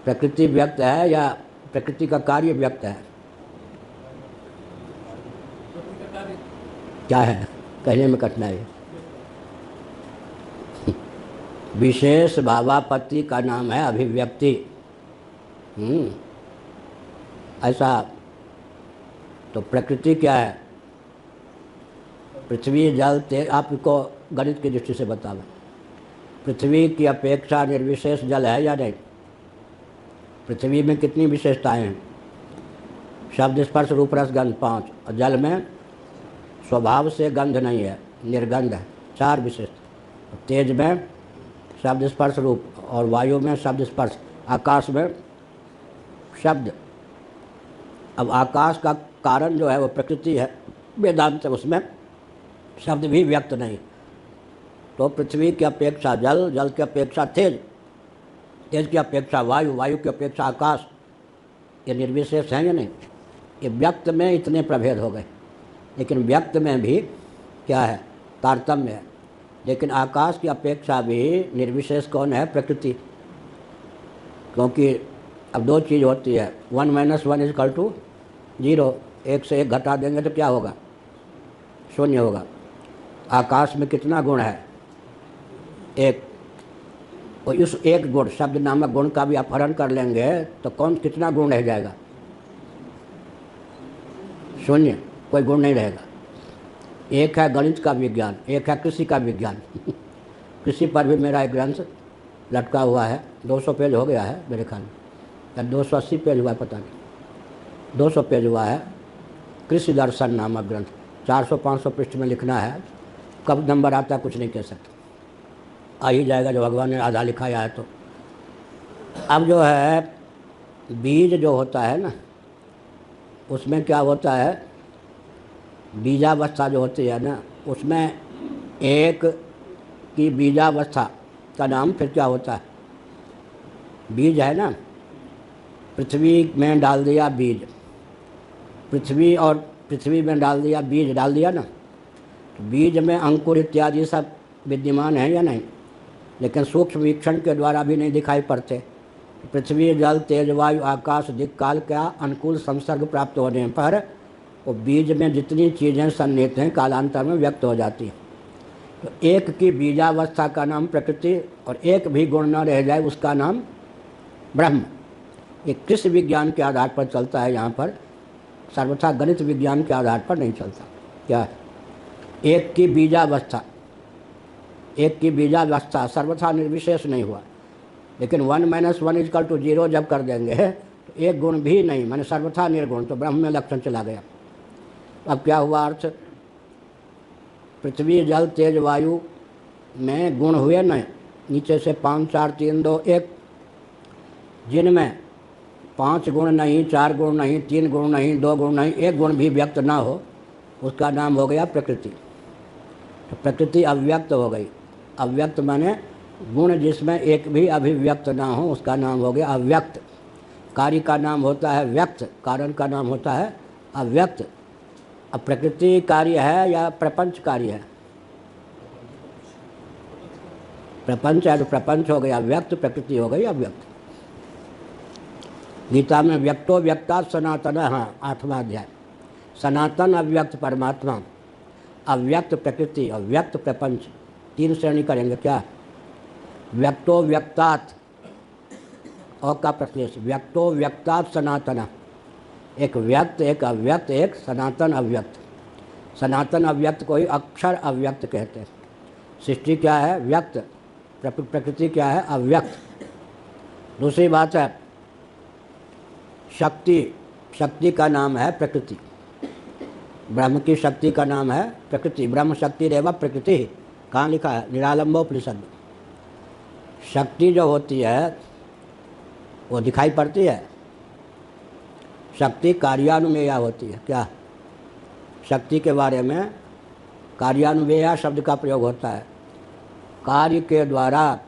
प्रकृति व्यक्त है या प्रकृति का कार्य व्यक्त है? क्या है कहने में कठिनाई? विशेष भावापत्ति का नाम है अभिव्यक्ति। ऐसा तो प्रकृति क्या है? पृथ्वी जल तेज, आपको गणित की दृष्टि से बताओ, पृथ्वी की अपेक्षा निर्विशेष जल है या नहीं? पृथ्वी में कितनी विशेषताएं हैं? शब्द स्पर्श रूप रस गंध 5, और जल में स्वभाव से गंध नहीं है, निर्गंध है, 4 विशेषता। तेज में शब्द स्पर्श रूप, और वायु में शब्द स्पर्श, आकाश में शब्द। अब आकाश का कारण जो है वो प्रकृति है वेदांत, उसमें शब्द भी व्यक्त नहीं। तो पृथ्वी की अपेक्षा जल, जल की अपेक्षा तेज, तेज की अपेक्षा वायु, वायु की अपेक्षा आकाश, ये निर्विशेष हैं या नहीं? ये व्यक्त में इतने प्रभेद हो गए, लेकिन व्यक्त में भी क्या है? तारतम्य है। लेकिन आकाश की अपेक्षा भी निर्विशेष कौन है? प्रकृति। क्योंकि अब 2 चीज़ होती है, 1 - 1 = 0, 1 से 1 घटा देंगे तो क्या होगा? 0 होगा। आकाश में कितना गुण है? 1। और उस 1 गुण, शब्द नामक गुण का भी अपहरण कर लेंगे तो कितना गुण रह जाएगा? 0, कोई गुण नहीं रहेगा। एक है गणित का विज्ञान, एक है कृषि का विज्ञान। कृषि पर भी मेरा एक ग्रंथ लटका हुआ है, 200 पेज हो गया है मेरे ख्याल में, या 280 पेज हुआ है, पता नहीं, 200 पेज हुआ है। कृषि दर्शन नामक ग्रंथ, 400-500 पृष्ठ में लिखना है। कब नंबर आता है कुछ नहीं कह सकते, आ ही जाएगा जो भगवान ने आधा लिखाया है। तो अब जो है बीज जो होता है ना, उसमें क्या होता है? बीजावस्था जो होती है ना, उसमें एक की बीजावस्था का नाम फिर क्या होता है? बीज है ना। पृथ्वी में डाल दिया बीज, पृथ्वी और पृथ्वी में डाल दिया बीज, डाल दिया ना, तो बीज में अंकुर इत्यादि सब विद्यमान है या नहीं? लेकिन सूक्ष्म वीक्षण के द्वारा भी नहीं दिखाई पड़ते। पृथ्वी जल तेज वायु आकाश दिक् काल का अनुकूल संसर्ग प्राप्त होने पर वो बीज में जितनी चीज़ें सन्निहित हैं कालांतर में व्यक्त हो जाती हैं। तो एक की बीजावस्था का नाम प्रकृति, और एक भी गुण न रह जाए उसका नाम ब्रह्म। ये कृषि विज्ञान के आधार पर चलता है यहाँ पर, सर्वथा गणित विज्ञान के आधार पर नहीं चलता। क्या है? एक की बीजावस्था, एक की बीजावस्था सर्वथा निर्विशेष नहीं हुआ, लेकिन 1 - 1 = 0 जब कर देंगे तो एक गुण भी नहीं, माने सर्वथा निर्गुण, तो ब्रह्म में लक्षण चला गया। अब क्या हुआ अर्थ? पृथ्वी जल तेज वायु में गुण हुए न, नीचे से 5 4 3 2 1, जिनमें 5 गुण नहीं, 4 गुण नहीं, 3 गुण नहीं, 2 गुण नहीं, 1 गुण भी व्यक्त ना हो, उसका नाम हो गया प्रकृति। तो प्रकृति अव्यक्त हो गई। अव्यक्त माने गुण जिसमें एक भी अभिव्यक्त ना हो, उसका नाम हो गया अव्यक्त। कार्य का नाम होता है व्यक्त, कारण का नाम होता है अव्यक्त। अब प्रकृति कार्य है या प्रपंच कार्य है? प्रपंच है तो प्रपंच हो गया व्यक्त, प्रकृति हो गई अव्यक्त। गीता में व्यक्तो व्यक्तात् सनातन, हाँ 8वां अध्याय, सनातन अव्यक्त परमात्मा, अव्यक्त प्रकृति, अव्यक्त प्रपंच, 3 श्रेणी करेंगे। क्या? व्यक्तो व्यक्तात्, और का प्रश्लेष, व्यक्तो व्यक्तात् सनातन, एक व्यक्त एक अव्यक्त, एक सनातन अव्यक्त। सनातन अव्यक्त को ही अक्षर अव्यक्त कहते हैं। सृष्टि क्या है? व्यक्त, प्रकृति क्या है? अव्यक्त। दूसरी बात है शक्ति, शक्ति का नाम है प्रकृति, ब्रह्म की शक्ति का नाम है प्रकृति। ब्रह्म शक्ति रेवा प्रकृति, कहाँ लिखा है? निरालंबोपनिषद। शक्ति जो होती है वो दिखाई पड़ती है, शक्ति कार्यानुमेया होती है। क्या? शक्ति के बारे में कार्यानुमेया शब्द का प्रयोग होता है। कार्य के द्वारा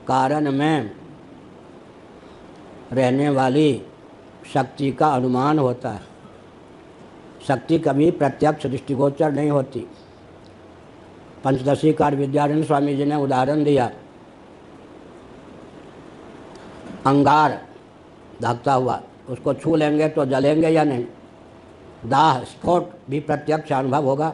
कारण में रहने वाली शक्ति का अनुमान होता है। शक्ति कभी प्रत्यक्ष दृष्टिगोचर नहीं होती। पंचदशी कार्य विद्यानंद स्वामी जी ने उदाहरण दिया, अंगार दहकता हुआ, उसको छू लेंगे तो जलेंगे या नहीं? दाह स्फोट भी प्रत्यक्ष अनुभव होगा,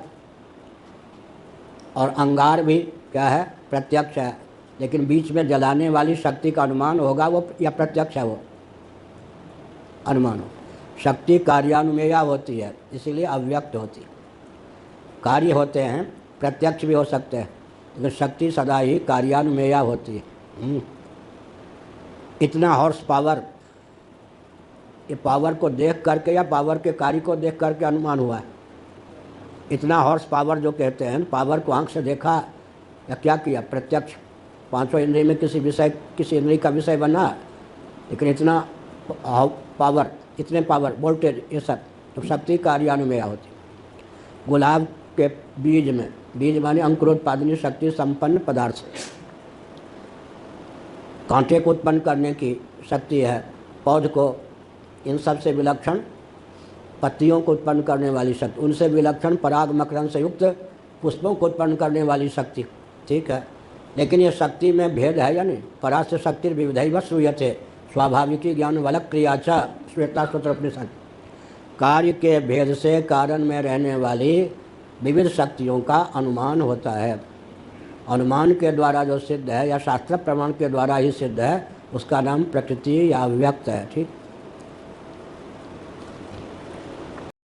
और अंगार भी क्या है? प्रत्यक्ष है। लेकिन बीच में जलाने वाली शक्ति का अनुमान होगा वो, या प्रत्यक्ष है वो? अनुमान हो। शक्ति कार्यानुमेया होती है, इसीलिए अव्यक्त होती है। कार्य होते हैं, प्रत्यक्ष भी हो सकते हैं, लेकिन शक्ति सदा ही कार्यानुमेया होती है। इतना हॉर्स पावर, ये पावर को देख करके या पावर के कार्य को देख करके अनुमान हुआ है? इतना हॉर्स पावर जो कहते हैं, पावर को आंख से देखा या क्या किया? प्रत्यक्ष। पांचों इंद्रिय में किसी इंद्रिय का विषय बना, लेकिन इतना पावर, इतने पावर, वोल्टेज, ये सब तो शक्ति कार्यानुमेया होती है। गुलाब के बीज में, बीज माने अंकुरोत्पादनी शक्ति संपन्न पदार्थ, कांटे को उत्पन्न करने की शक्ति है, पौध को, इन सब से विलक्षण पत्तियों को उत्पन्न करने वाली शक्ति, उनसे विलक्षण पराग मकरंद से युक्त पुष्पों को उत्पन्न करने वाली शक्ति। ठीक है, लेकिन ये शक्ति में भेद है या नहीं? परास्य शक्ति विविधैव श्रूयते स्वाभाविकी ज्ञान वलक क्रिया च श्वेता सूत्रोपनिषद। कार्य के भेद से कारण में रहने वाली विविध शक्तियों का अनुमान होता है। अनुमान के द्वारा जो सिद्ध है या शास्त्र प्रमाण के द्वारा ही सिद्ध है, उसका नाम प्रकृति या अव्यक्त है। ठीक।